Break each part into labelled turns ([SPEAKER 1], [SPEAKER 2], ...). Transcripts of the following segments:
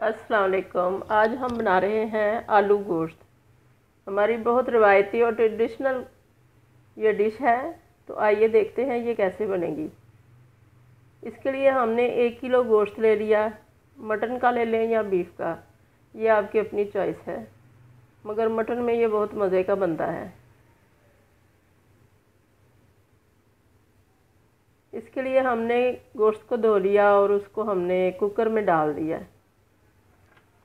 [SPEAKER 1] अस्सलाम वालेकुम। आज हम बना रहे हैं आलू गोश्त। हमारी बहुत रवायती और ट्रेडिशनल ये डिश है। तो आइए देखते हैं ये कैसे बनेगी। इसके लिए हमने 1 किलो गोश्त ले लिया। मटन का ले लें या बीफ का, ये आपकी अपनी चॉइस है, मगर मटन में ये बहुत मज़े का बनता है। इसके लिए हमने गोश्त को धो लिया और उसको हमने कुकर में डाल दिया।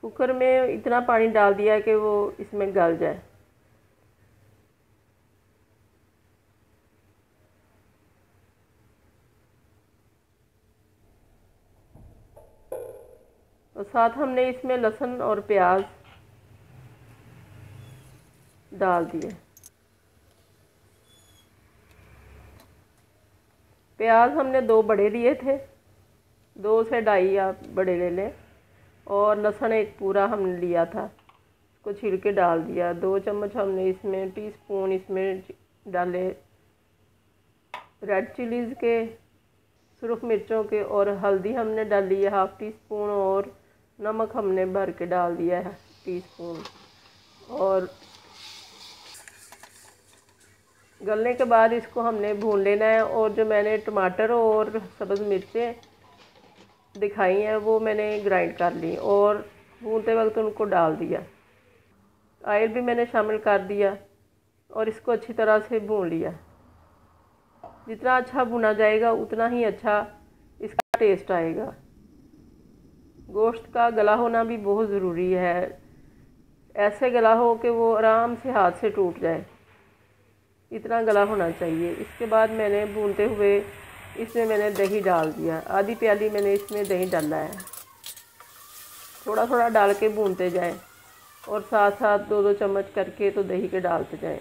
[SPEAKER 1] कुकर में इतना पानी डाल दिया कि वो इसमें गल जाए। और साथ हमने इसमें लहसुन और प्याज डाल दिए। प्याज हमने 2 बड़े लिए थे, 2 से 2.5 आप बड़े ले लें। और लहसुन एक पूरा हमने लिया था, इसको छील के डाल दिया। 2 चम्मच हमने इसमें टीस्पून इसमें डाले रेड चिलीज़ के, सुरख मिर्चों के, और हल्दी हमने डाली है 1/2 टीस्पून, और नमक हमने भर के डाल दिया है टीस्पून। और गलने के बाद इसको हमने भून लेना है। और जो मैंने टमाटर और सब्ज़ मिर्चें दिखाई हैं वो मैंने ग्राइंड कर ली और भूनते वक्त उनको डाल दिया। ऑयल भी मैंने शामिल कर दिया और इसको अच्छी तरह से भून लिया। जितना अच्छा भुना जाएगा उतना ही अच्छा इसका टेस्ट आएगा। गोश्त का गला होना भी बहुत ज़रूरी है, ऐसे गला हो कि वो आराम से हाथ से टूट जाए, इतना गला होना चाहिए। इसके बाद मैंने भूनते हुए इसमें मैंने दही डाल दिया। आधी प्याली मैंने इसमें दही डाला है। थोड़ा थोड़ा डाल के भूनते जाएं और साथ साथ 2-2 चम्मच करके तो दही के डालते जाएं।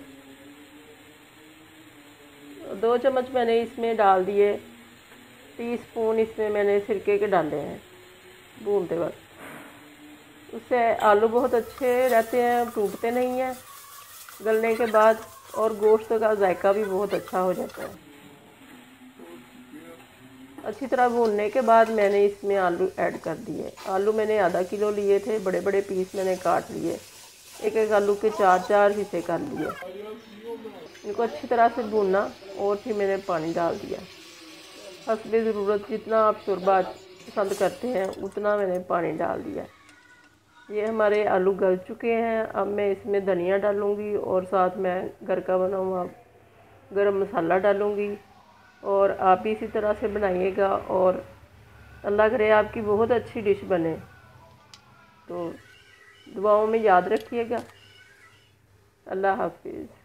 [SPEAKER 1] 2 चम्मच मैंने इसमें डाल दिए। टीस्पून इसमें मैंने सिरके के डाले हैं भूनते वक्त। उससे आलू बहुत अच्छे रहते हैं, टूटते नहीं हैं गलने के बाद, और गोश्त का जायका भी बहुत अच्छा हो जाता है। अच्छी तरह भूनने के बाद मैंने इसमें आलू ऐड कर दिए। आलू मैंने आधा किलो लिए थे, बड़े बड़े पीस मैंने काट लिए। एक एक आलू के 4-4 हिस्से कर लिए। इनको अच्छी तरह से भूनना और फिर मैंने पानी डाल दिया। हस्बे ज़रूरत जितना आप शोरबा पसंद करते हैं उतना मैंने पानी डाल दिया। ये हमारे आलू गल चुके हैं। अब मैं इसमें धनिया डालूँगी और साथ मैं घर का बना हुआ गरम मसाला डालूँगी। और आप भी इसी तरह से बनाइएगा और अल्लाह करे आपकी बहुत अच्छी डिश बने। तो दुआओं में याद रखिएगा। अल्लाह हाफिज़।